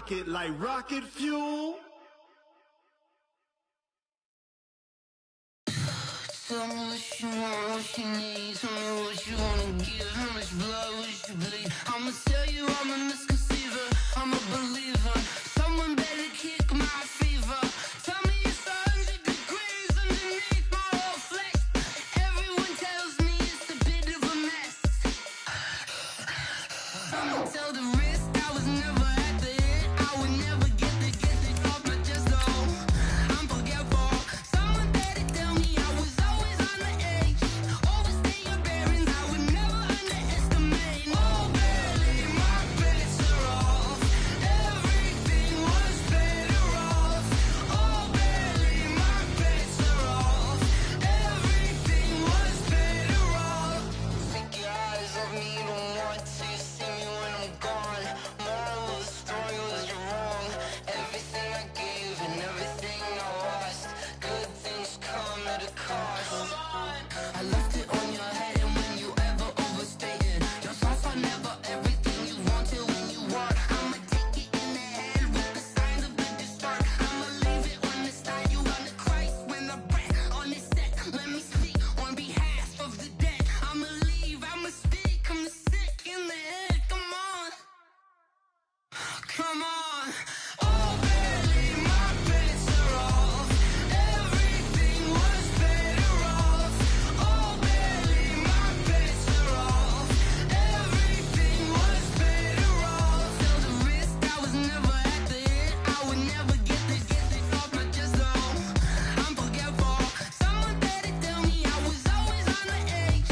rocket like rocket fuel. Tell me what you want, what you need. Tell me what you wanna give. How much blood would you bleed? I'ma tell you I'm a misconceiver. I'm a believer. Someone better kick my fever. Tell me it's 100 degrees underneath my whole flesh. Everyone tells me it's a bit of a mess. I'ma tell the risk I was never at the end. I would never get it off my chest. Oh, I'm forgetful. Someone better tell me I was always on the edge. Overstay your bearings, I would never underestimate. Oh, barely my bets are off. Everything was better off. Oh, barely my bets are off. Everything was better off. Take your eyes off me, don't want to see me when I'm gone. Moral of the story was you're wrong. Everything I gave and everything I lost. Good things come at a cost. I left it on your head, and when you ever overstay it, your thoughts are never everything you wanted when you want. I'ma take it in the head with the signs of the distort. I'ma leave it on the side. You on the Christ when the breath on the set. Let me speak on behalf of the dead. I'ma leave, I'ma speak. I'm sick in the head. Come on, come on. Oh, barely my bets are off. Everything was better off. Oh, barely my bets are off. Everything was better off. Tell the risk I was never at the end. I would never get it off my chest. Oh, I'm forgetful. Someone better tell me I was always on the edge.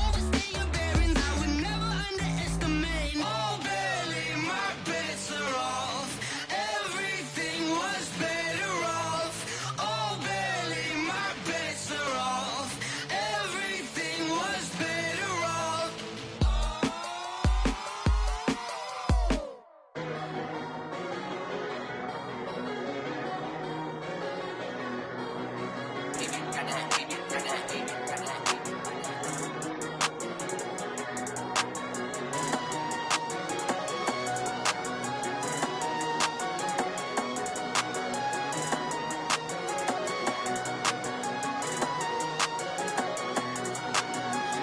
Overstay your bearings, I would never underestimate. Oh, barely my bets are off. Everything was better off. Oh, barely my bets are off. Everything was better off.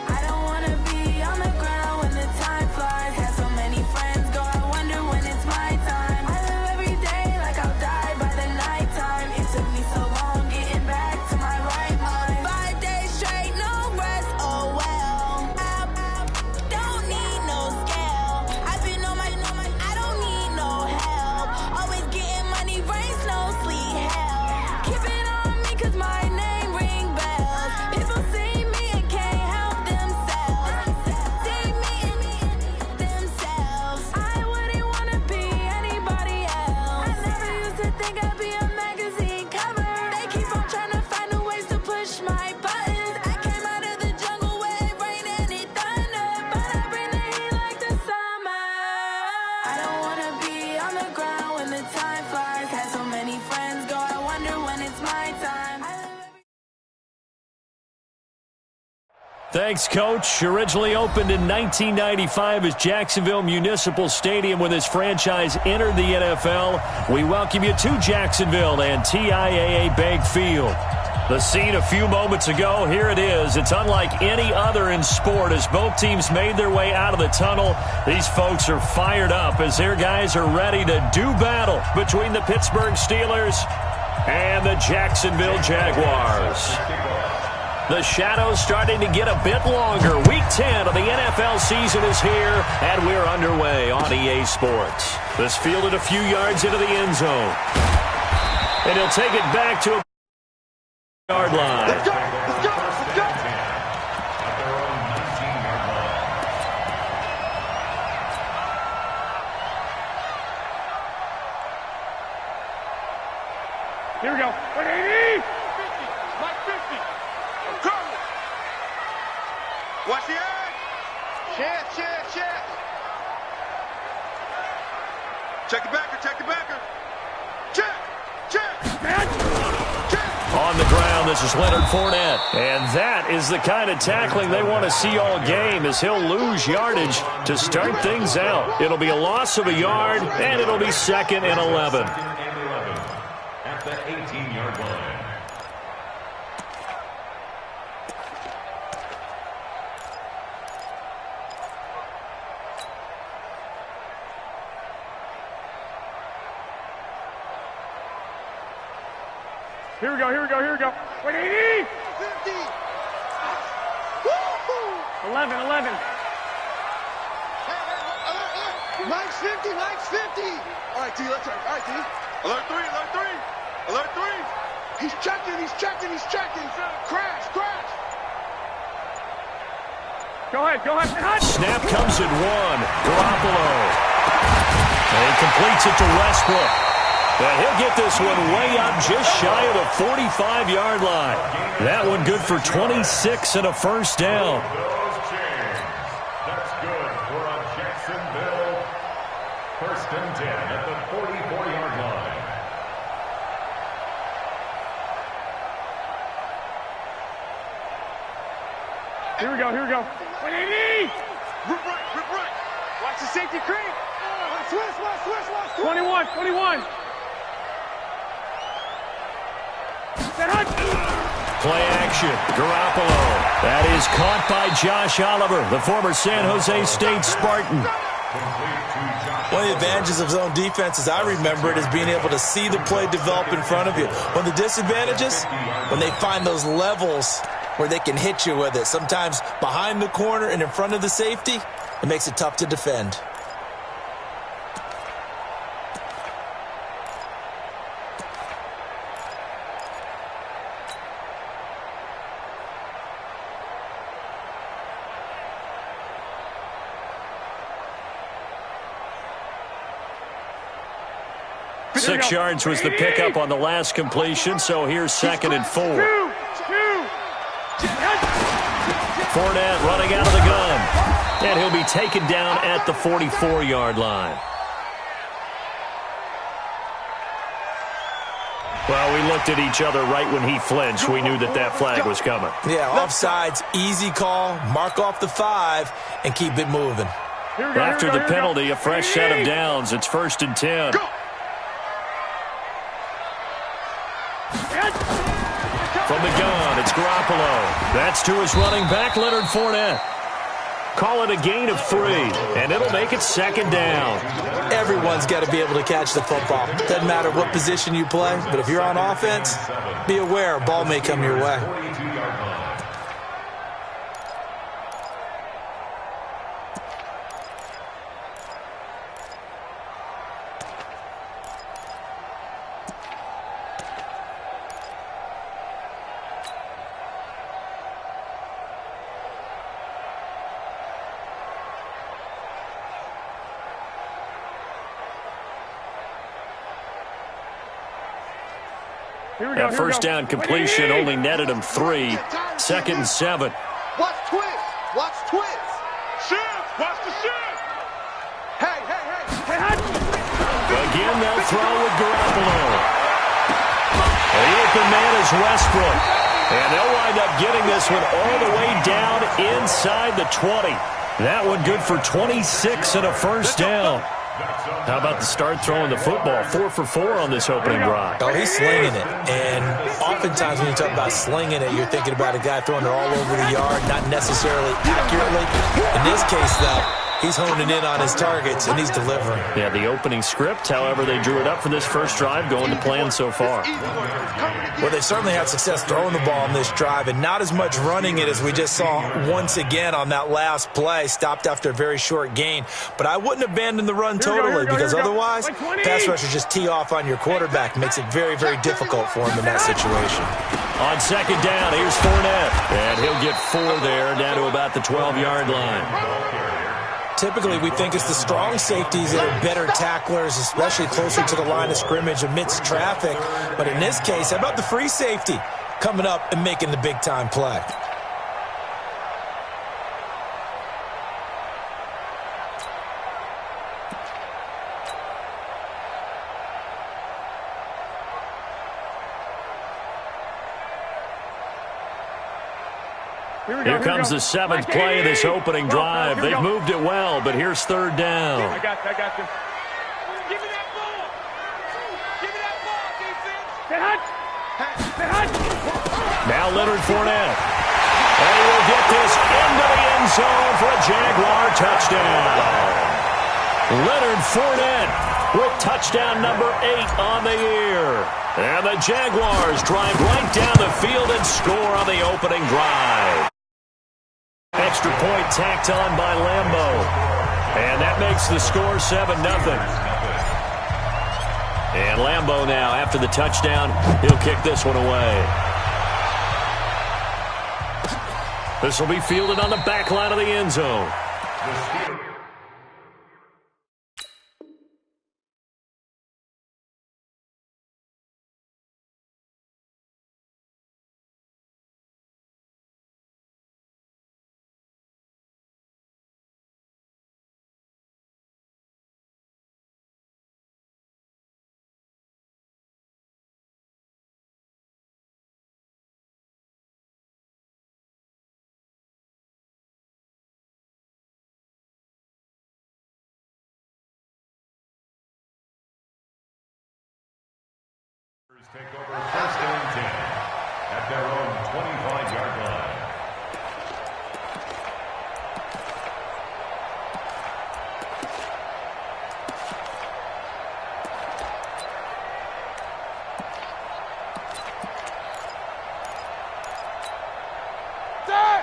I don't wanna be on the ground when the time flies. Had so many friends go, I wonder when it's my time. I live every day like I'll die by the nighttime. It took me so long getting back to my right mind. 5 days straight, no rest, oh well. I don't need no scale. I've been on my, I don't need no help. Always getting money, rains, no sleet, hell. Keep it on me cause my name ring bells. People see me and can't help themselves. See me and themselves. I wouldn't wanna be anybody else. I never used to think I'd be a magazine cover. They keep on trying to find new ways to push my buttons. I came out of the jungle where it rained and it thundered, but I bring the heat like the summer. I don't wanna be on the ground when the time flies. Had so many friends go, I wonder when it's my time. Thanks, Coach. Originally opened in 1995 as Jacksonville Municipal Stadium when this franchise entered the NFL. We welcome you to Jacksonville and TIAA Bank Field. The scene a few moments ago, here it is. It's unlike any other in sport as both teams made their way out of the tunnel. These folks are fired up as their guys are ready to do battle between the Pittsburgh Steelers and the Jacksonville Jaguars. The shadows starting to get a bit longer. Week 10 of the NFL season is here, and we're underway on EA Sports. This fielded a few yards into the end zone. And he'll take it back to a yard line. Let's go! Let's go! Let's go! Here we go. 180! 50. Mike 50. Go! Watch the edge! Check. Check the backer. Check. On the ground this is Leonard Fournette. And that is the kind of tackling they want to see all game, as he'll lose yardage to start things out. It'll be a loss of a yard, and it'll be 2nd and 11. At the 18-yard line. Here we go, here we go, here we go. 180! 50. 11, 11. Mike's 50, Mike's 50. All right, D, let's try. All right, D. Alert 3, alert 3. Alert 3. He's checking, he's checking, he's checking. Crash, crash. Go ahead, go ahead. Hut. Snap comes at 1. Garoppolo. And he completes it to Westbrook. And he'll get this one way up just shy of the 45-yard line. That one good for 26 and a first down. That's good for a Jacksonville 1st and 10 at the 44-yard line. Here we go, here we go. 180! Rip right. Watch the safety creep. Swiss. 21, 21. Set hut. Play action. Garoppolo. That is caught by Josh Oliver, the former San Jose State Spartan. One of the advantages of zone defense, as I remember it, is being able to see the play develop in front of you. One of the disadvantages, when they find those levels where they can hit you with it, sometimes behind the corner and in front of the safety, it makes it tough to defend. Six yards was the pickup on the last completion, so here's 2nd and 4. Fournette running out of the gun. And he'll be taken down at the 44-yard line. Well, we looked at each other right when he flinched. We knew that that flag was coming. Yeah, offsides, easy call, mark off the 5, and keep it moving. After the penalty, a fresh set of downs. It's 1st and 10. From the gun, it's Garoppolo. That's to his running back, Leonard Fournette. Call it a gain of 3, and it'll make it 2nd down. Everyone's got to be able to catch the football. Doesn't matter what position you play, but if you're on offense, be aware a ball may come your way. That first down completion only netted him 3. 2nd and 7. Watch twist. Watch twist. Shift. Watch the shift. Hey. Again, they'll throw with Garoppolo. The open man is Westbrook. And they'll wind up getting this one all the way down inside the 20. That one good for 26 and a first down. How about the start throwing the football? 4 for 4 on this opening drive. Oh, he's slinging it. And oftentimes when you talk about slinging it, you're thinking about a guy throwing it all over the yard, not necessarily accurately. In this case, though, he's honing in on his targets, and he's delivering. Yeah, the opening script, however, they drew it up for this first drive, going to plan so far. Well, they certainly had success throwing the ball on this drive, and not as much running it as we just saw once again on that last play, stopped after a very short gain. But I wouldn't abandon the run totally, because otherwise, pass rushers just tee off on your quarterback. Makes it very, very difficult for him in that situation. On 2nd down, here's Fournette. And he'll get 4 there, down to about the 12-yard line. Typically, we think it's the strong safeties that are better tacklers, especially closer to the line of scrimmage amidst traffic. But in this case, how about the free safety coming up and making the big-time play? Here comes the seventh play of this opening drive. They've moved it well, but here's third down. I got you. Give me that ball. Give me that ball, defense. Say hut. Now Leonard Fournette. And he will get this into the end zone for a Jaguar touchdown. Leonard Fournette with touchdown number 8 on the year. And the Jaguars drive right down the field and score on the opening drive. Extra point tacked on by Lambeau. And that makes the score 7-0. And Lambeau now, after the touchdown, he'll kick this one away. This will be fielded on the back line of the end zone. Take over first and 10 at their own 25-yard line.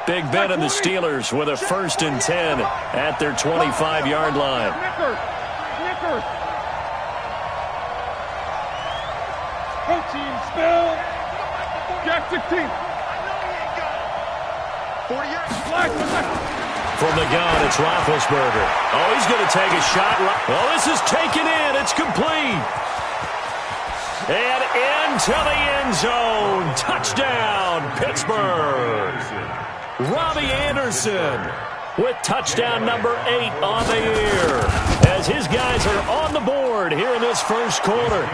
Big Ben and the Steelers with a first and 10 at their 25-yard line. Snickers. Team spill. Jack 16. 48. From the gun, it's Roethlisberger. Oh, he's going to take a shot. Oh, this is taken in. It's complete. And into the end zone. Touchdown, Pittsburgh. Robbie Anderson with touchdown number 8 on the year. As his guys are on the board here in this first quarter.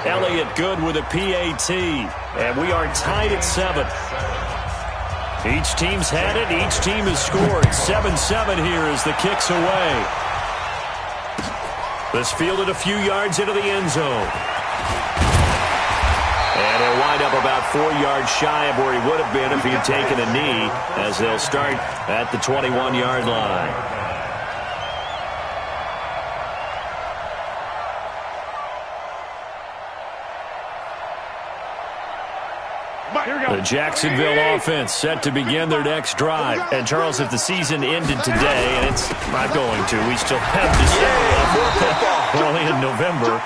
Elliott good with a PAT. And we are tied at 7. Each team's had it. Each team has scored. 7-7 here as the kick's away. This fielded a few yards into the end zone. And he'll wind up about 4 yards shy of where he would have been if he had taken a knee, as they'll start at the 21-yard line. The Jacksonville offense set to begin their next drive. And, Charles, if the season ended today, and it's not going to, we still have December left. We're only in November.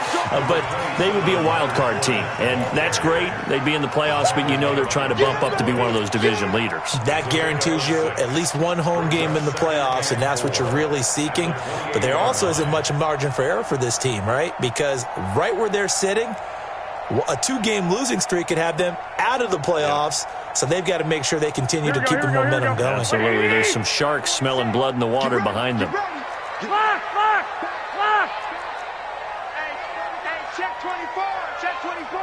But they would be a wild card team. And that's great. They'd be in the playoffs, but you know they're trying to bump up to be one of those division leaders. That guarantees you at least one home game in the playoffs, and that's what you're really seeking. But there also isn't much margin for error for this team, right? Because right where they're sitting, a 2-game losing streak could have them out of the playoffs, so they've got to make sure they continue to keep the momentum going. Absolutely. There's some sharks smelling blood in the water behind them. Lock! Hey, check 24. Check 24.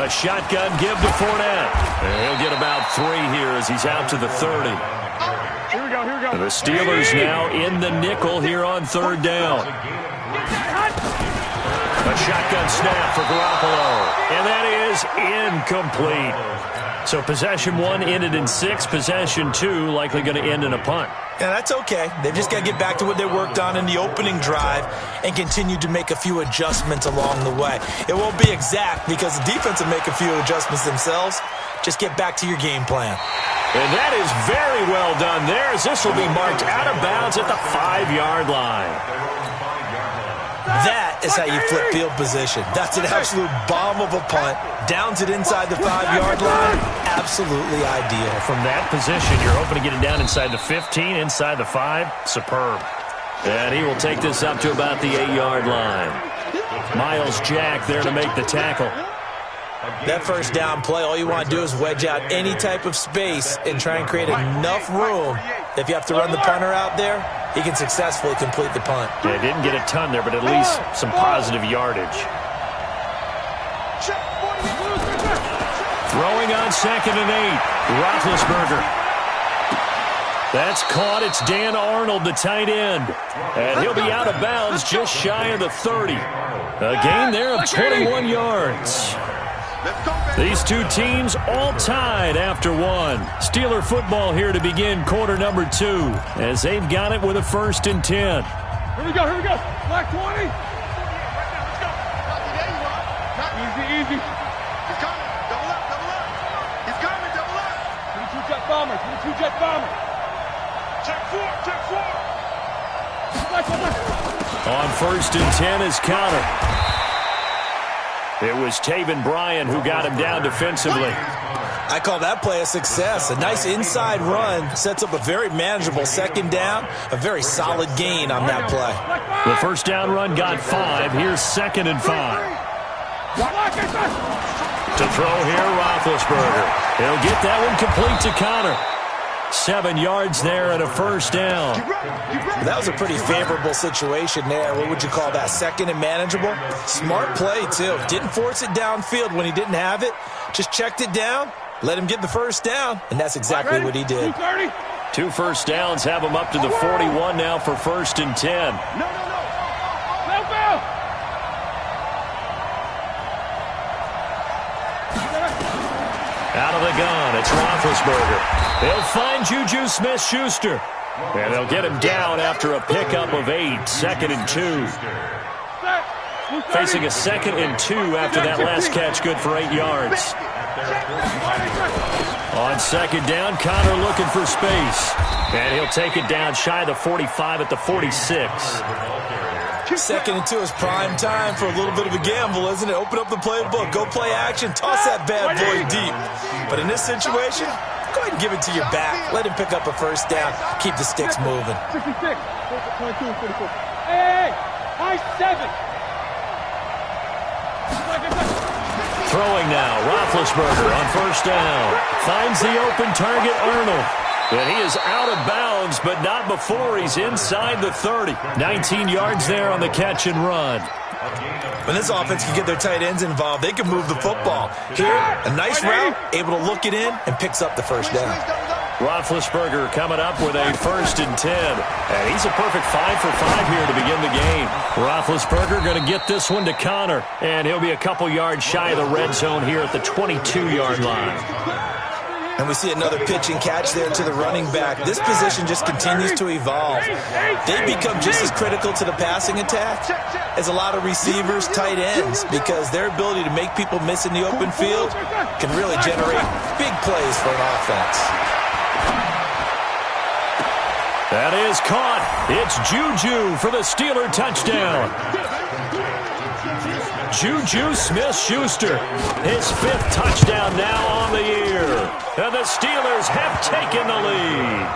A shotgun give to Fournette. And he'll get about 3 here as he's out to the 30. Here we go. The Steelers now in the nickel here on third down. A shotgun snap for Garoppolo. And that is incomplete. So possession 1 ended in 6. Possession 2 likely going to end in a punt. Yeah, that's okay. They've just got to get back to what they worked on in the opening drive and continue to make a few adjustments along the way. It won't be exact because the defense will make a few adjustments themselves. Just get back to your game plan. And that is very well done there, as this will be marked out of bounds at the 5-yard line. That is how you flip field position. That's an absolute bomb of a punt. Downs it inside the 5-yard line. Absolutely ideal. From that position, you're hoping to get it down inside the 15, inside the 5. Superb. And he will take this up to about the 8-yard line. Miles Jack there to make the tackle. That first down play, all you want to do is wedge out any type of space and try and create enough room. If you have to run the punter out there, he can successfully complete the punt. Yeah, didn't get a ton there, but at least some positive yardage. Throwing on 2nd and 8. Roethlisberger. That's caught. It's Dan Arnold, the tight end. And he'll be out of bounds just shy of the 30. A gain there of 21 yards. These two teams all tied after one. Steeler football here to begin quarter number 2 as they've got it with a 1st and 10. Here we go, here we go. Black 20. Easy. He's coming. Double up. He's coming. Double up. 22 jet bomber. Check 4. On 1st and 10 is Connor. It was Taven Bryan who got him down defensively. I call that play a success. A nice inside run sets up a very manageable 2nd down. A very solid gain on that play. The 1st down run got 5. Here's 2nd and 5. To throw here, Roethlisberger. He'll get that one complete to Connor. 7 yards there and a 1st down. That was a pretty favorable situation there. What would you call that? 2nd and manageable? Smart play, too. Didn't force it downfield when he didn't have it. Just checked it down, let him get the 1st down, and that's exactly what he did. 2 1st downs have him up to the 41 now for 1st and 10. No. Out of the gun, it's Roethlisberger. They'll find Juju Smith-Schuster. And they'll get him down after a pickup of 8. 2nd and 2. Facing a 2nd and 2 after that last catch, good for 8 yards. On 2nd down, Connor looking for space. And he'll take it down shy of the 45 at the 46. 2nd and 2 is prime time for a little bit of a gamble, isn't it? Open up the playbook, go play action, toss that bad boy deep. But in this situation, go ahead and give it to your back. Let him pick up a 1st down. Keep the sticks moving. 66, 22, 44. Hey, high 7. Throwing now, Roethlisberger on 1st down. Finds the open target, Arnold. And he is out of bounds, but not before he's inside the 30. 19 yards there on the catch and run. When this offense can get their tight ends involved, they can move the football. Here, a nice route, able to look it in, and picks up the 1st down. Roethlisberger coming up with a 1st and 10. And he's a perfect 5 for 5 here to begin the game. Roethlisberger going to get this one to Connor. And he'll be a couple yards shy of the red zone here at the 22-yard line. And we see another pitch and catch there to the running back. This position just continues to evolve. They become just as critical to the passing attack as a lot of receivers, tight ends, because their ability to make people miss in the open field can really generate big plays for an offense. That is caught. It's Juju for the Steeler touchdown. Juju Smith-Schuster, his 5th touchdown now on the year. And the Steelers have taken the lead.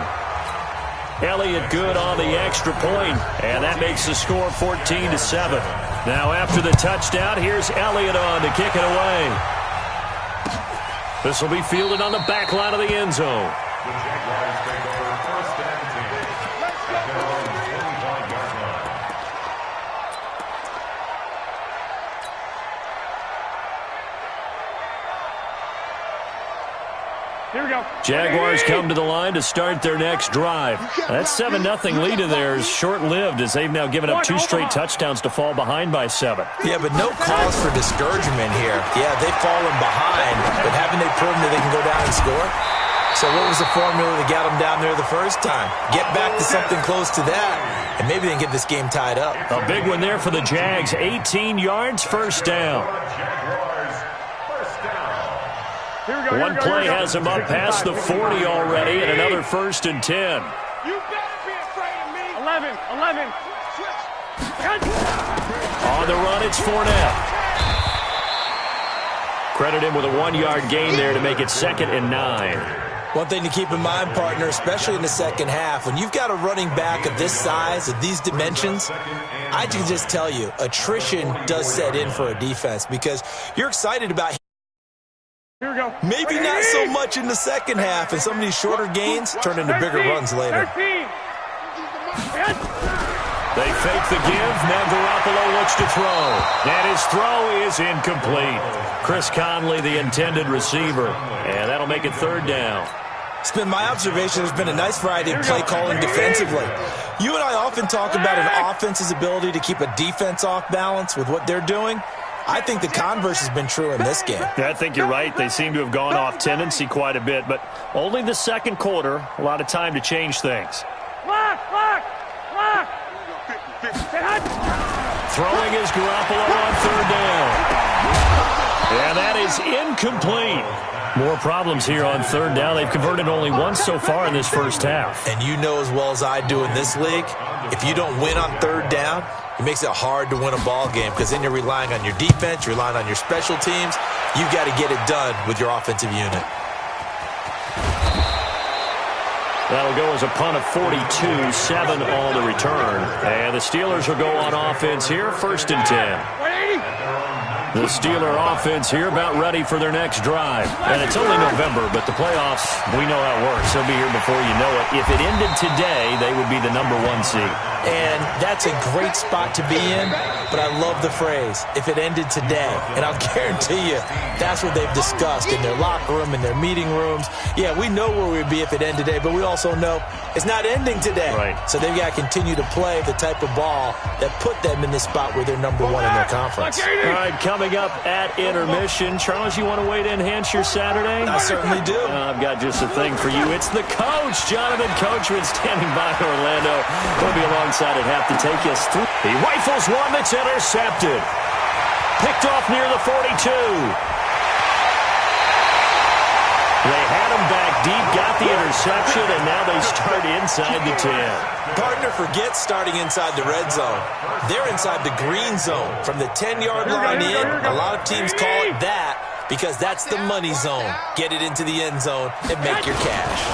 Elliott good on the extra point, and that makes the score 14-7. Now after the touchdown, here's Elliott on to kick it away. This will be fielded on the back line of the end zone. The Jaguars take over 1st and 10. At their own 25-yard line. Here we go. Jaguars come to the line to start their next drive. That 7-0 lead of theirs short-lived as they've now given up 2 straight touchdowns to fall behind by 7. Yeah, but no cause for discouragement here. Yeah, they've fallen behind, but haven't they proven that they can go down and score? So what was the formula that got them down there the first time? Get back to something close to that, and maybe they can get this game tied up. A big one there for the Jags. 18 yards, 1st down. One play has him up past the 40 already, and another 1st and 10. You better be afraid of me. 11. On the run, it's Fournette. Credit him with a 1-yard gain there to make it 2nd and 9. One thing to keep in mind, partner, especially in the second half, when you've got a running back of this size, of these dimensions, I can just tell you, attrition does set in for a defense because you're excited about Here we go. maybe not so much in the second half, and some of these shorter gains turn into bigger runs later. 13. They fake the give. Now Garoppolo looks to throw. And his throw is incomplete. Chris Conley, the intended receiver. And that'll make it third down. It's been my observation there's been a nice variety of play calling defensively. You and I often talk about an offense's ability to keep a defense off balance with what they're doing. I think the converse has been true in this game. I think you're right. They seem to have gone off tendency quite a bit, but only the second quarter, a lot of time to change things. Throwing is Garoppolo on third down. And that is incomplete. More problems here on third down. They've converted only once so far in this first half. And you know as well as I do in this league, if you don't win on third down, it makes it hard to win a ball game because then you're relying on your defense, you're relying on your special teams. You've got to get it done with your offensive unit. That'll go as a punt of 42, 7 on the return. And the Steelers will go on offense here, 1st and 10. The Steeler offense here about ready for their next drive. And it's only November, but the playoffs, we know how it works. They'll be here before you know it. If it ended today, they would be the number 1 seed. And that's a great spot to be in, but I love the phrase, if it ended today. And I'll guarantee you, that's what they've discussed in their locker room, in their meeting rooms. Yeah, we know where we'd be if it ended today, but we also know it's not ending today. Right. So they've got to continue to play the type of ball that put them in the spot where they're number 1 in their conference. All right, coming up at intermission. Charles, you want a way to enhance your Saturday? I certainly do. I've got just a thing for you. It's the coach, Jonathan Coachman, standing by Orlando. He'll be alongside at half to take us through. He rifles one that's intercepted. Picked off near the 42. They had him back deep, got the interception, and now they start inside the 10. Partner forgets starting inside the red zone. They're inside the green zone. From the 10-yard line in, a lot of teams call it that because that's the money zone. Get it into the end zone and make your cash.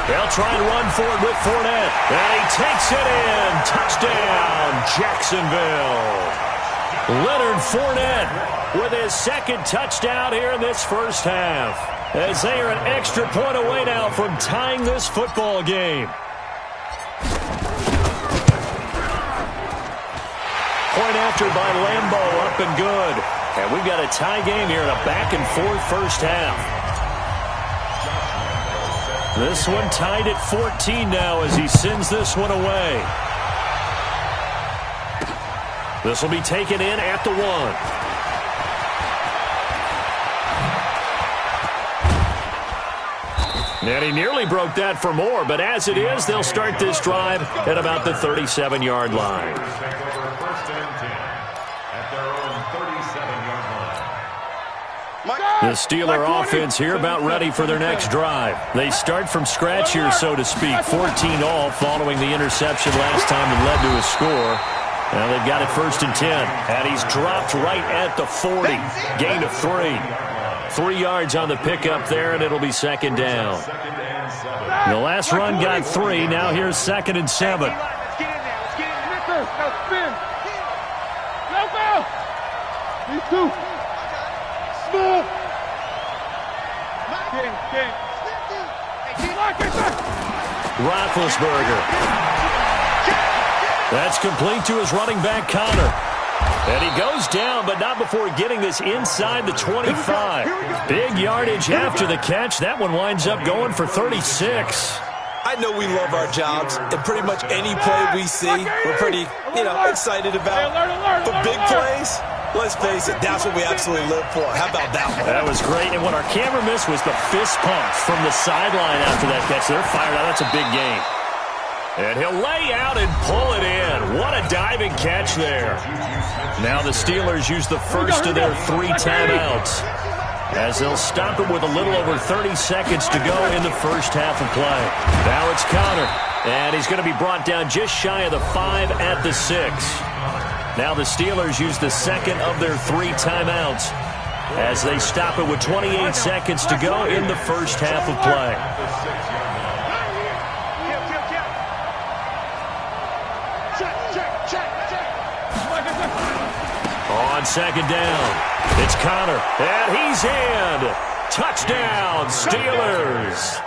They'll try and run for it with Fournette. And he takes it in. Touchdown, Jacksonville. Leonard Fournette with his second touchdown here in this first half. As they are an extra point away now from tying this football game. Point after by Lambeau, up and good. And we've got a tie game here in a back-and-forth first half. This one tied at 14 now as he sends this one away. This will be taken in at the 1. And he nearly broke that for more, but as it is, they'll start this drive at about the 37-yard line. The Steeler offense here about ready for their next drive. They start from scratch here, so to speak. 14 all following the interception last time that led to a score. Now they've got it 1st and 10. And he's dropped right at the 40. Gain of 3. 3 yards on the pickup there, and it'll be 2nd down. The last run got 3. Now here's 2nd and 7. Let's get in there. Let's get in there. Now spin. Go, go. These two. Smooth. King. Roethlisberger. That's complete to his running back, Connor. And he goes down, but not before getting this inside the 25. Big yardage after the catch. That one winds up going for 36. I know we love our jobs, and pretty much any play we see, we're pretty, excited about. But big plays, let's face it, that's what we absolutely live for. How about that one? That was great, and what our camera missed was the fist pumps from the sideline after that catch. They're fired out. That's a big gain. And he'll lay out and pull it in. What a diving catch there. Now the Steelers use the first of their 3 timeouts as they'll stop it with a little over 30 seconds to go in the first half of play. Now it's Connor, and he's going to be brought down just shy of the 5 at the 6. Now the Steelers use the second of their 3 timeouts as they stop it with 28 seconds to go in the first half of play. On 2nd down, it's Connor, and he's in. Touchdown, Steelers.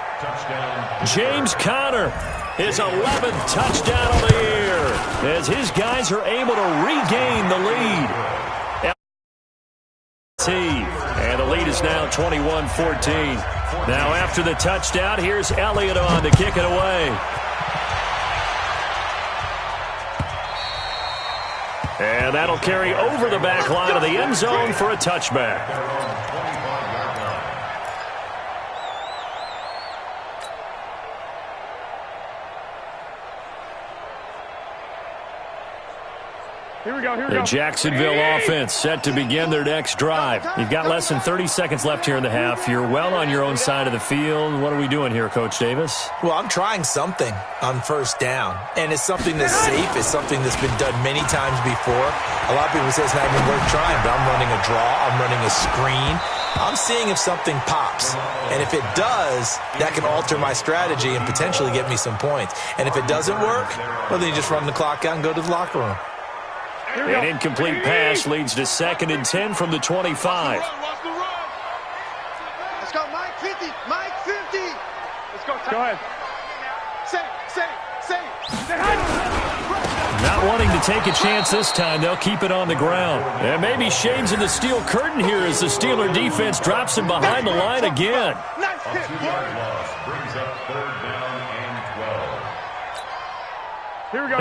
James Conner, his 11th touchdown of the year, as his guys are able to regain the lead. And the lead is now 21-14. Now after the touchdown, here's Elliott on to kick it away. And that'll carry over the back line of the end zone for a touchback. Here we go. The Jacksonville offense set to begin their next drive. You've got less than 30 seconds left here in the half. You're well on your own side of the field. What are we doing here, Coach Davis? Well, I'm trying something on first down, and it's something that's safe. It's something that's been done many times before. A lot of people say it's not even worth trying, but I'm running a draw. I'm running a screen. I'm seeing if something pops, and if it does, that can alter my strategy and potentially get me some points. And if it doesn't work, well, then you just run the clock out and go to the locker room. An incomplete pass leads to 2nd and 10 from the 25. Let's go, Mike 50. Mike 50. Let's go. Go ahead. Say. Not wanting to take a chance this time, they'll keep it on the ground. And maybe shades of the steel curtain here as the Steeler defense drops him behind the line again. Nice hit, A 2-yard loss brings up 3rd down and 12.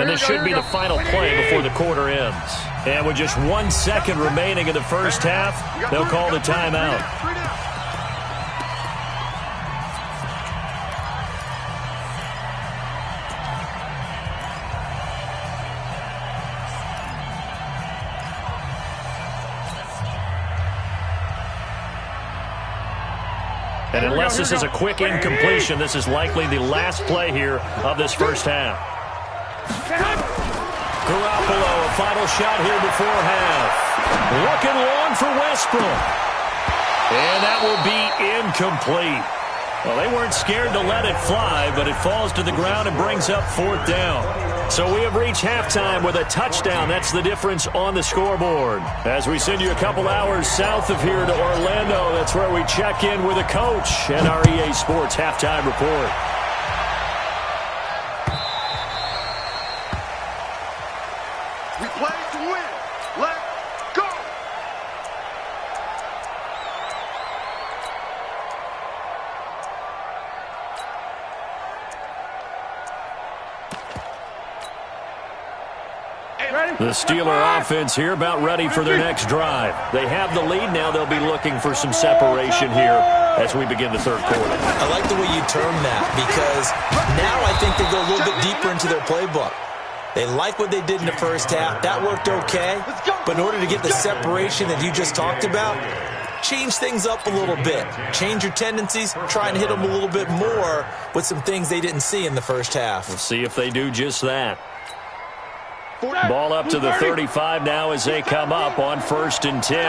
And this should be the final play before the quarter ends. And with just 1 second remaining in the first half, they'll call the timeout. And unless this is a quick incompletion, this is likely the last play here of this first half. Garoppolo, a final shot here before half. Looking long for Westbrook. And that will be incomplete. Well, they weren't scared to let it fly, but it falls to the ground and brings up 4th down. So we have reached halftime with a touchdown. That's the difference on the scoreboard. As we send you a couple hours south of here to Orlando, that's where we check in with a coach and our EA Sports halftime report. We play to win. Let's go. The Steeler offense here about ready for their next drive. They have the lead now. They'll be looking for some separation here as we begin the third quarter. I like the way you term that because now I think they go a little bit deeper into their playbook. They like what they did in the first half. That worked okay. But in order to get the separation that you just talked about, change things up a little bit. Change your tendencies. Try and hit them a little bit more with some things they didn't see in the first half. We'll see if they do just that. Ball up to the 35 now as they come up on 1st and 10.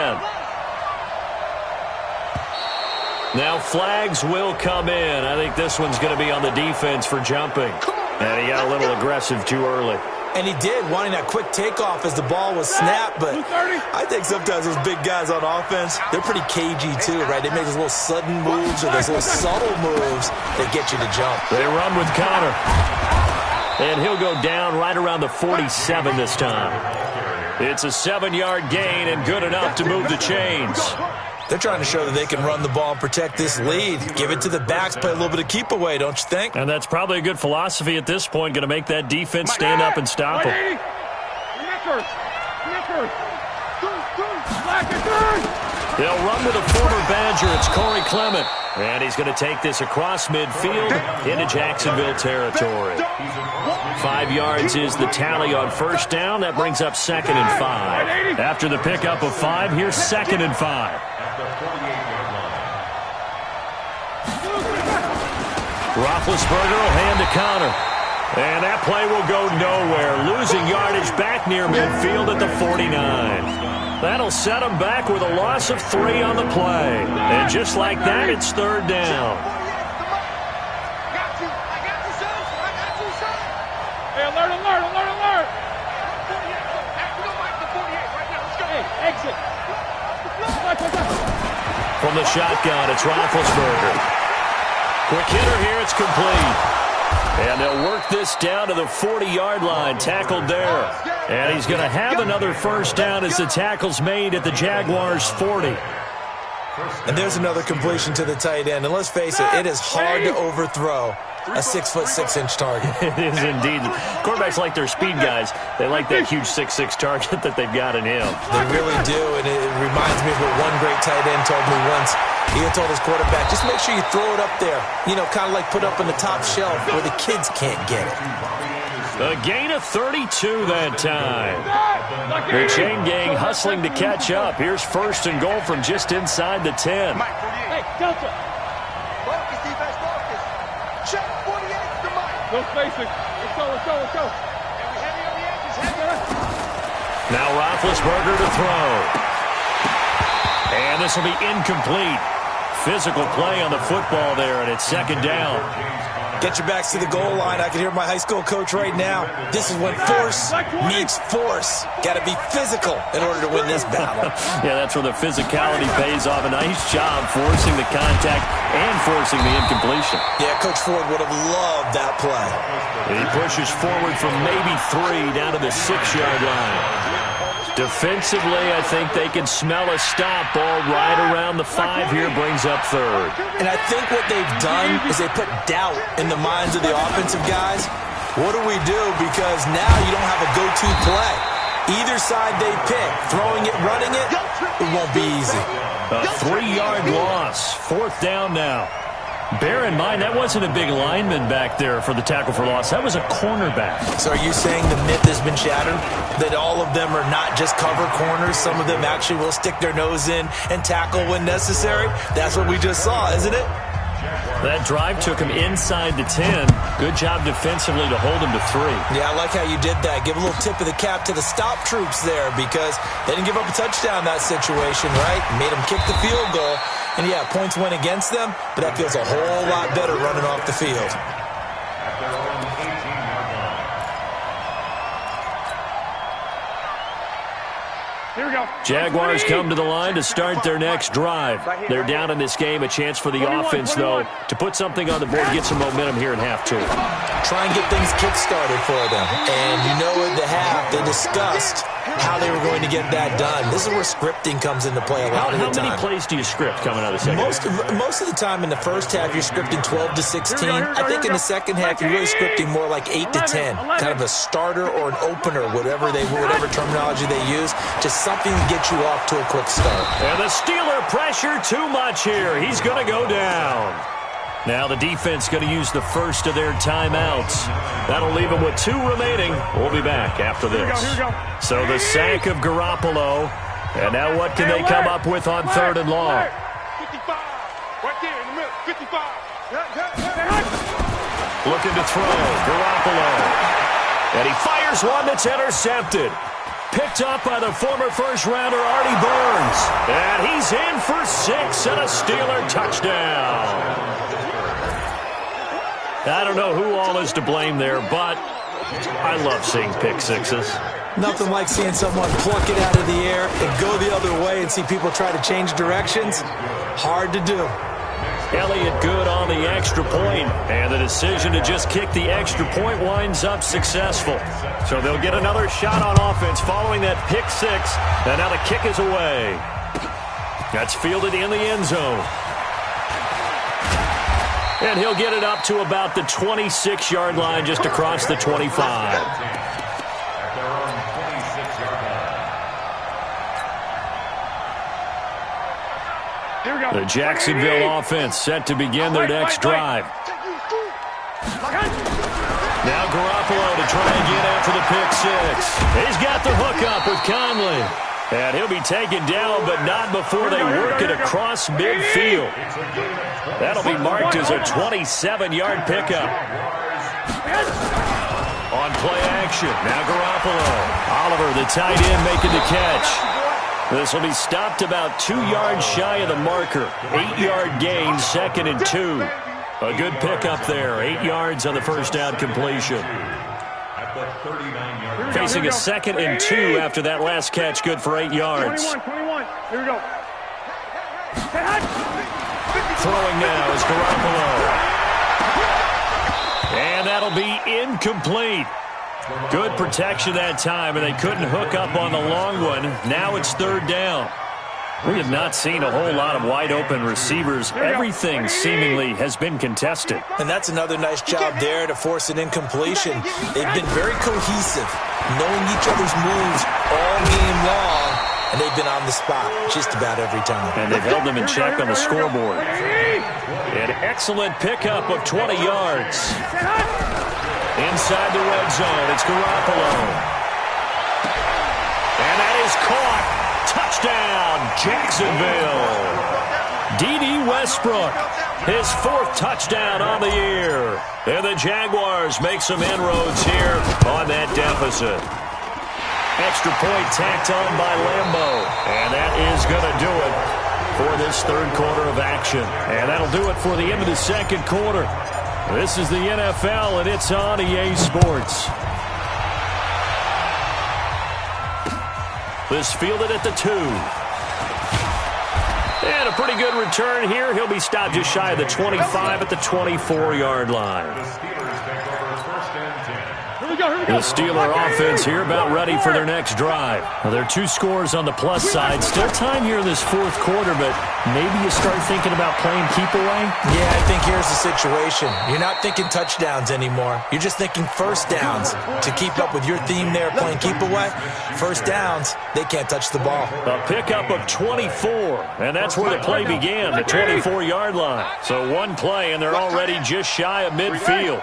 Now flags will come in. I think this one's going to be on the defense for jumping. And he got a little aggressive too early. And he did, wanting that quick takeoff as the ball was snapped. But I think sometimes those big guys on offense, they're pretty cagey too, right? They make those little sudden moves or those little subtle moves that get you to jump. They run with Connor. And he'll go down right around the 47 this time. It's a 7-yard gain and good enough to move the chains. They're trying to show that they can run the ball and protect this lead. Give it to the backs, play a little bit of keep away, don't you think? And that's probably a good philosophy at this point, going to make that defense stand up and stop them. They'll run with a former Badger. It's Corey Clement. And he's going to take this across midfield into Jacksonville territory. 5 yards is the tally on first down. That brings up 2nd and 5. After the pickup of 5, here's 2nd and 5. Roethlisberger will hand to Connor. And that play will go nowhere. Losing yardage back near midfield at the 49. That'll set them back with a loss of 3 on the play. And just like that, it's 3rd down. Hey, alert. Hey, exit. From the shotgun, it's Roethlisberger. Quick hitter here, it's complete. And they'll work this down to the 40-yard line, tackled there. And he's going to have another first down as the tackle's made at the Jaguars' 40. And there's another completion to the tight end. And let's face it, it is hard to overthrow a 6'6" target. It is indeed. Quarterbacks like their speed guys. They like that huge 6'6" target that they've got in him. They really do, and it reminds me of what one great tight end told me once. He had told his quarterback, just make sure you throw it up there. You know, kind of like put up on the top shelf where the kids can't get it. A gain of 32 that time. The chain gang hustling to catch up. Here's first and goal from just inside the 10. Hey, Delta. Focus, defense, focus. Check 48 to Mike. No spacing. Let's go, let's go, let's go. Heavy on the edges, heavy. Now Roethlisberger to throw. And this will be incomplete. Physical play on the football there, and it's second down. Get your backs to the goal line. I can hear my high school coach right now. This is when force meets force. Got to be physical in order to win this battle. Yeah, that's where the physicality pays off. A nice job forcing the contact and forcing the incompletion. Yeah, Coach Ford would have loved that play. And he pushes forward from maybe 3 down to the 6-yard line. Defensively, I think they can smell a stop. Ball right around the 5 here, brings up third. And I think what they've done is they put doubt in the minds of the offensive guys. What do we do? Because now you don't have a go-to play. Either side they pick, throwing it, running it, it won't be easy. A 3-yard loss. Fourth down now. Bear in mind, that wasn't a big lineman back there for the tackle for loss. That was a cornerback. So are you saying the myth has been shattered? That all of them are not just cover corners? Some of them actually will stick their nose in and tackle when necessary? That's what we just saw, isn't it? That drive took him inside the 10. Good job defensively to hold him to 3. Yeah, I like how you did that. Give a little tip of the cap to the stop troops there because they didn't give up a touchdown in that situation, right? Made them kick the field goal. And, yeah, points went against them, but that feels a whole lot better running off the field. Here we go. Jaguars come to the line to start their next drive. They're down in this game. A chance for the offense, though, to put something on the board, get some momentum here in half 2. Try and get things kick-started for them. And you know at the half, they discussed how they were going to get that done. This is where scripting comes into play a lot of the time. How many plays do you script coming out of the second? Most of the time in the first half, you're scripting 12 to 16. I think in the second half, you're really scripting more like 8 to 10. Kind of a starter or an opener, whatever terminology they use. Just something to get you off to a quick start. And the Steeler pressure too much here. He's going to go down. Now the defense going to use the first of their timeouts. That'll leave them with 2 remaining. We'll be back after this. Here we go. So the sack of Garoppolo. And now what can they come up with on 3rd and long? 55. Right there in the middle. 55. Looking to throw. Garoppolo. And he fires one that's intercepted. Picked up by the former first-rounder Artie Burns. And he's in for 6 and a Steeler touchdown. I don't know who all is to blame there, but I love seeing pick sixes. Nothing like seeing someone pluck it out of the air and go the other way and see people try to change directions. Hard to do. Elliott good on the extra point, and the decision to just kick the extra point winds up successful. So they'll get another shot on offense following that pick 6, and now the kick is away. That's fielded in the end zone. And he'll get it up to about the 26-yard line just across the 25. The Jacksonville offense set to begin their next drive. Now Garoppolo to try and get after the pick 6. He's got the hookup with Conley. And he'll be taken down, but not before they work it across midfield. That'll be marked as a 27-yard pickup. On play action, now Garoppolo. Oliver, the tight end, making the catch. This will be stopped about 2 yards shy of the marker. 8-yard gain, 2nd and 2. A good pickup there. 8 yards on the first down completion. Facing a 2nd and 2 after that last catch, good for 8 yards. 21. Here we go. Throwing now is Garoppolo. And that'll be incomplete. Good protection that time, and they couldn't hook up on the long one. Now it's 3rd down. We have not seen a whole lot of wide-open receivers. Everything seemingly has been contested. And that's another nice job there to force an incompletion. They've been very cohesive, knowing each other's moves all game long, and they've been on the spot just about every time. And they've held them in check on the scoreboard. An excellent pickup of 20 yards. Inside the red zone, it's Garoppolo. And that is caught. Touchdown, Jacksonville. D.D. Westbrook, his 4th touchdown on the year. And the Jaguars make some inroads here on that deficit. Extra point tacked on by Lambo. And that is going to do it for this 3rd quarter of action. And that'll do it for the end of the 2nd quarter. This is the NFL, and it's on EA Sports. This fielded at the 2. And a pretty good return here. He'll be stopped just shy of the 25 at the 24-yard line. The Steeler offense here about ready for their next drive. Well, there are 2 scores on the plus side. Still time here in this 4th quarter, but maybe you start thinking about playing keep away? Yeah, I think here's the situation. You're not thinking touchdowns anymore. You're just thinking first downs. To keep up with your theme there, playing keep away, first downs, they can't touch the ball. A pickup of 24, and that's where the play began, the 24-yard line. So 1 play, and they're already just shy of midfield.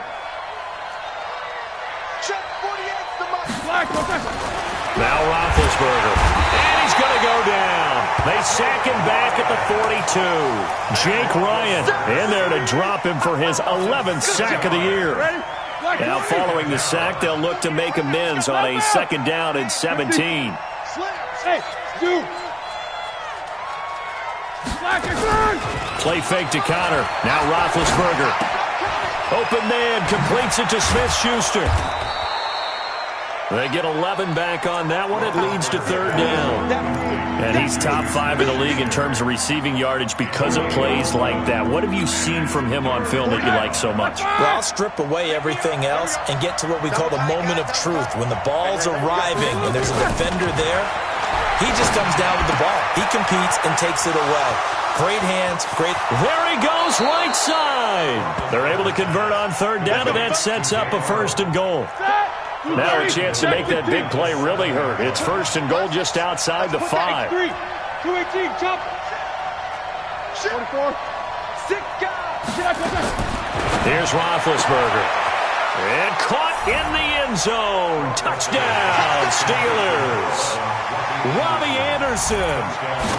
Now Roethlisberger, and he's going to go down. They sack him back at the 42. Jake Ryan in there to drop him for his 11th sack of the year. Now following the sack, they'll look to make amends on a 2nd down and 17. Play fake to Connor. Now Roethlisberger. Open man, completes it to Smith-Schuster. They get 11 back on that one. It leads to 3rd down. And he's top 5 in the league in terms of receiving yardage because of plays like that. What have you seen from him on film that you like so much? Well, I'll strip away everything else and get to what we call the moment of truth. When the ball's arriving and there's a defender there, he just comes down with the ball. He competes and takes it away. Great hands, great. There he goes, right side. They're able to convert on 3rd down, and that sets up a 1st and goal. Now a chance to make that big play really hurt. It's 1st and goal just outside the 5. 218, jump. 44. 6 guys. Here's Roethlisberger. And caught in the end zone. Touchdown, Steelers. Robbie Anderson,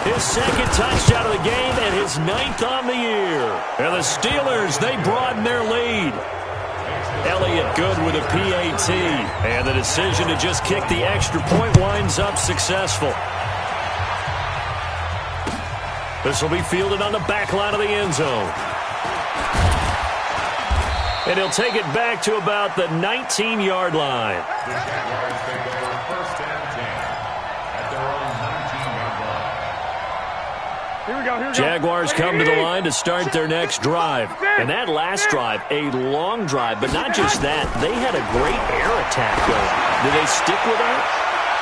his 2nd touchdown of the game and his 9th on the year. And the Steelers, they broaden their lead. Elliott good with a PAT. And the decision to just kick the extra point winds up successful. This will be fielded on the back line of the end zone. And he'll take it back to about the 19-yard line. Jaguars come to the line to start their next drive. And that last drive, a long drive, but not just that. They had a great air attack going. Do they stick with that?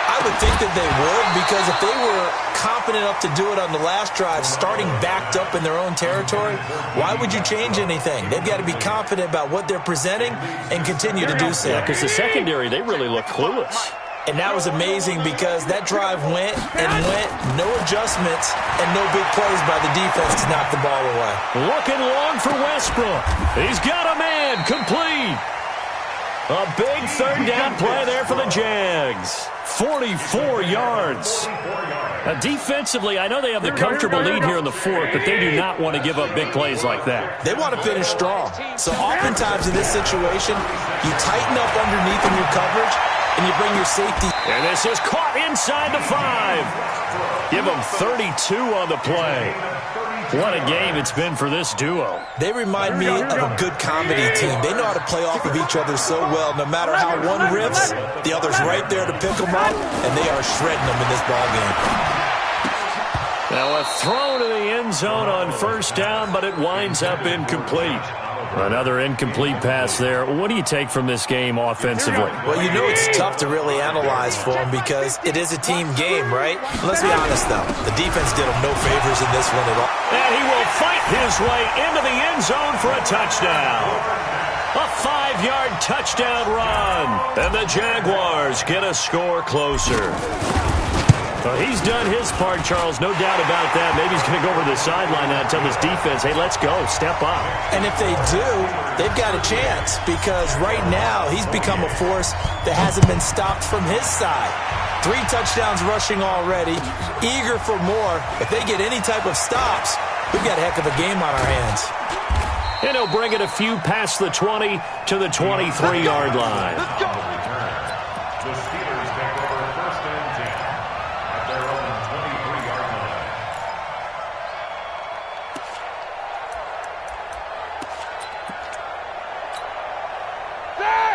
I would think that they would, because if they were confident enough to do it on the last drive, starting backed up in their own territory, why would you change anything? They've got to be confident about what they're presenting and continue to do so. Yeah, because the secondary, they really look clueless. And that was amazing because that drive went and went, no adjustments, and no big plays by the defense to knock the ball away. Looking long for Westbrook. He's got a man, complete. A big 3rd down play there for the Jags. 44 yards. Now, defensively, I know they have the comfortable lead here in the 4th, but they do not want to give up big plays like that. They want to finish strong. So oftentimes in this situation, you tighten up underneath in your coverage, and you bring your safety. And this is caught inside the 5. Give them 32 on the play. What a game it's been for this duo. They remind me of a good comedy team. They know how to play off of each other so well. No matter how one riffs, the other's right there to pick them up, and they are shredding them in this ballgame. Now a throw to the end zone on 1st down, but it winds up incomplete. Another incomplete pass there. What do you take from this game offensively? Well, you know it's tough to really analyze for them because it is a team game, right? Let's be honest, though. The defense did them no favors in this one at all. And he will fight his way into the end zone for a touchdown. A 5-yard touchdown run. And the Jaguars get a score closer. Well, he's done his part, Charles. No doubt about that. Maybe he's going to go over to the sideline now and tell this defense, hey, let's go, step up. And if they do, they've got a chance because right now he's become a force that hasn't been stopped from his side. 3 touchdowns rushing already, eager for more. If they get any type of stops, we've got a heck of a game on our hands. And he'll bring it a few past the 20 to the 23-yard line. The Steelers take over first and 10 at their own 23-yard line.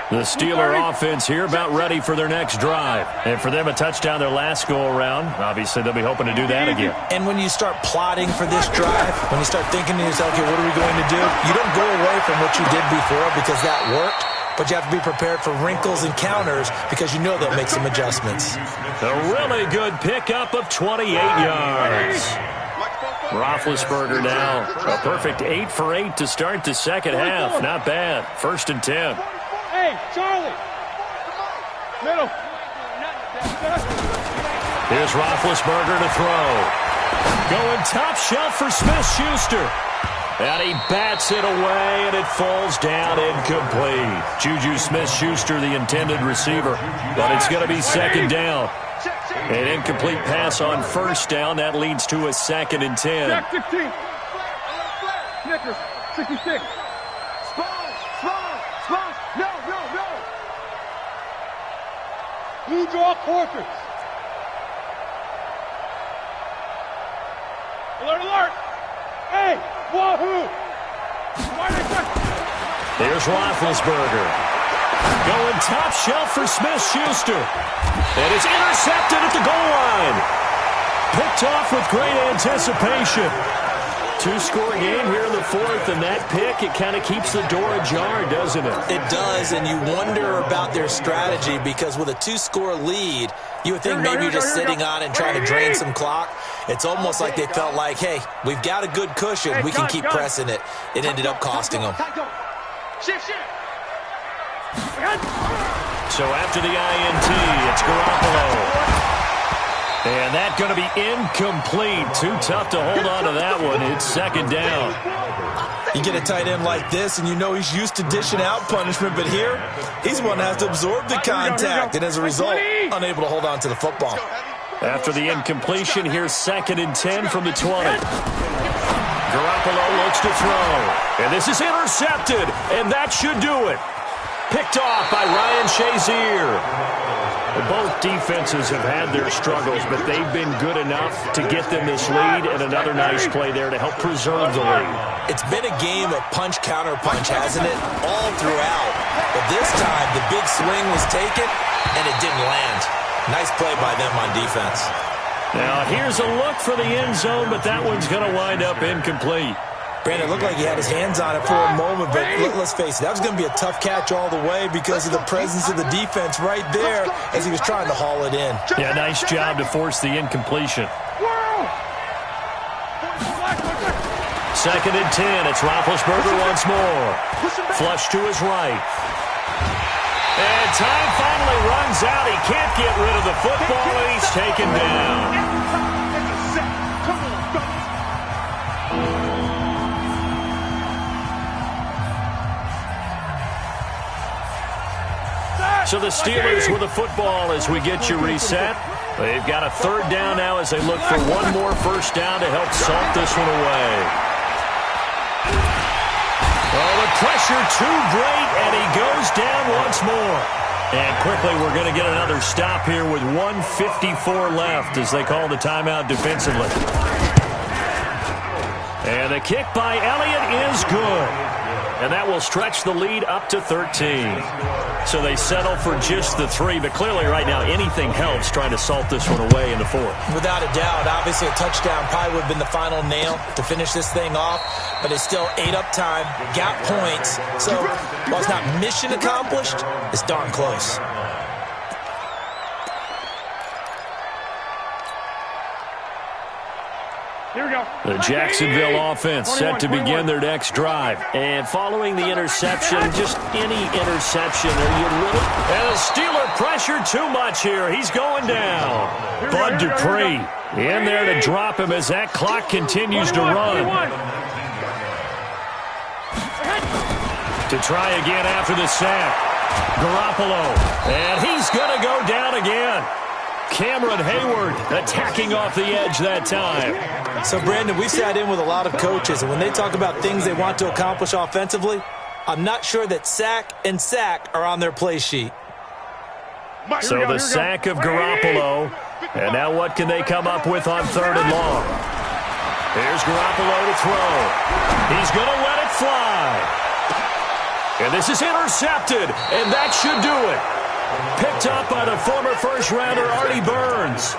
The Steeler offense here about ready for their next drive. And for them, a touchdown their last go-around. Obviously, they'll be hoping to do that again. And when you start plotting for this drive, when you start thinking to yourself, okay, what are we going to do? You don't go away from what you did before because that worked, but you have to be prepared for wrinkles and counters because you know they'll make some adjustments. A really good pickup of 28 yards. Roethlisberger now, a perfect 8 for 8 to start the second half. Not bad. First and 10. Hey, Charlie. Middle. Here's Roethlisberger to throw. Going top shelf for Smith-Schuster. And he bats it away, and it falls down incomplete. Juju Smith-Schuster, the intended receiver, but it's going to be second down. An incomplete pass on first down. That leads to a second and 10. Jack 16. Snickers, 66. Blue draw portraits. Alert, alert. Hey, wahoo. Here's Roethlisberger. Going top shelf for Smith-Schuster. And it's intercepted at the goal line. Picked off with great anticipation. 2-score game here in the fourth, and that pick, it kind of keeps the door ajar, doesn't it? It does, and you wonder about their strategy because with a 2-score lead, you would think maybe you're just sitting on it and trying to drain some clock. It's almost like they felt like, hey, we've got a good cushion. We can keep pressing it. It ended up costing them. So after the INT, it's Garoppolo. And that's going to be incomplete. Too tough to hold on to that one. It's second down. You get a tight end like this, and you know he's used to dishing out punishment, but here, he's the one that has to absorb the contact, and as a result, unable to hold on to the football. After the incompletion, here's second and 10 from the 20. Garoppolo looks to throw. And this is intercepted, and that should do it. Picked off by Ryan Shazier. Both defenses have had their struggles, but they've been good enough to get them this lead, and another nice play there to help preserve the lead. It's been a game of punch-counter-punch, hasn't it? All throughout. But this time, the big swing was taken, and it didn't land. Nice play by them on defense. Now, here's a look for the end zone, but that one's going to wind up incomplete. Brandon, it looked like he had his hands on it for a moment, but let's face it, that was going to be a tough catch all the way because of the presence of the defense right there as he was trying to haul it in. Yeah, nice job to force the incompletion. Second and 10. It's Roethlisberger once more. Flush to his right. And time finally runs out. He can't get rid of the football, and he's taken down. So the Steelers with the football as we get you reset. They've got a third down now as they look for one more first down to help salt this one away. Oh, the pressure too great, and he goes down once more. And quickly we're going to get another stop here with 1:54 left as they call the timeout defensively. And the kick by Elliott is good. and that will stretch the lead up to 13. So they settle for just the 3, but clearly right now anything helps trying to salt this one away in the 4th. Without a doubt, obviously a touchdown probably would have been the final nail to finish this thing off, but it's still 8 up time, got points. So while it's not mission accomplished, it's darn close. Here we go. The Jacksonville offense set to begin their next drive. And following the interception, just any interception, are you little? And the Steeler pressure too much here. He's going down. Bud Dupree in there to drop him as that clock continues to run. To try again after the sack. Garoppolo. And he's going to go down again. Cameron Hayward attacking off the edge that time. So, Brandon, we sat in with a lot of coaches, and when they talk about things they want to accomplish offensively, I'm not sure that sack and sack are on their play sheet. So the sack of Garoppolo, and now what can they come up with on 3rd and long? Here's Garoppolo to throw. He's going to let it fly. And this is intercepted, and that should do it. Picked up by the former first-rounder Artie Burns.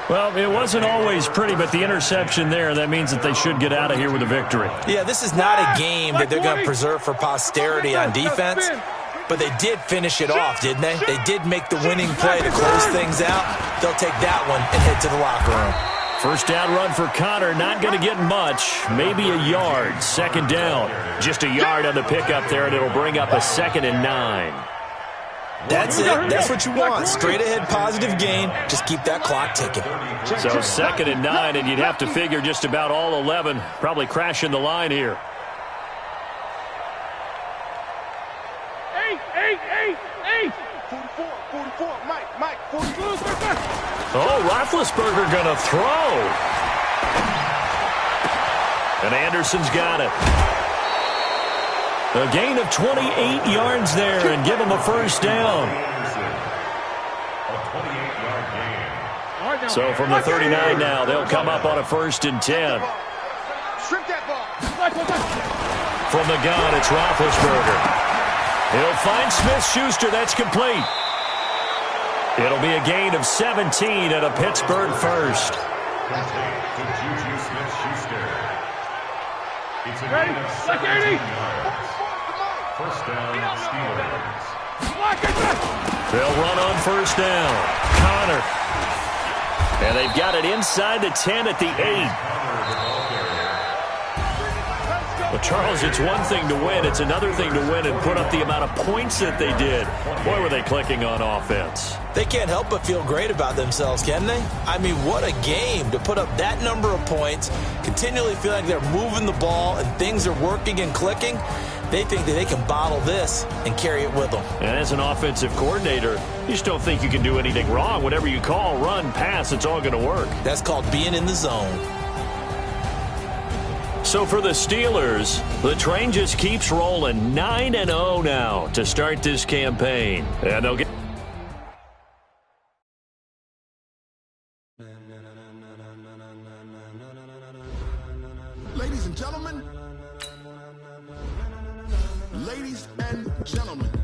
Well, it wasn't always pretty, but the interception there, that means that they should get out of here with a victory. Yeah, this is not a game that they're going to preserve for posterity on defense, but they did finish it off, didn't they? They did make the winning play to close things out. They'll take that one and head to the locker room. First down run for Connor, not going to get much, maybe a yard. 2nd down, just a yard on the pickup there, and it'll bring up a 2nd and 9. That's it. That's what you want. Straight ahead positive gain. Just keep that clock ticking. So 2nd and 9, and you'd have to figure just about all 11 probably crashing the line here. 8. 44, Mike, 44. Oh, Roethlisberger going to throw. And Anderson's got it. A gain of 28 yards there and give him a first down. So from the 39 now, they'll come up on a 1st and 10. Strip that ball. From the gun, it's Roethlisberger. He'll find Smith-Schuster. That's complete. It'll be a gain of 17 and a Pittsburgh first. Ready? Like 80. First down, Steelers. They'll run on 1st down. Connor. And they've got it inside the 10 at the 8. Well, Charles, it's one thing to win. It's another thing to win and put up the amount of points that they did. Boy, were they clicking on offense. They can't help but feel great about themselves, can they? I mean, what a game to put up that number of points, continually feel like they're moving the ball and things are working and clicking. They think that they can bottle this and carry it with them. And as an offensive coordinator, you just don't think you can do anything wrong. Whatever you call, run, pass, it's all going to work. That's called being in the zone. So for the Steelers, the train just keeps rolling 9-0 now to start this campaign. And they'll get... Ladies and gentlemen,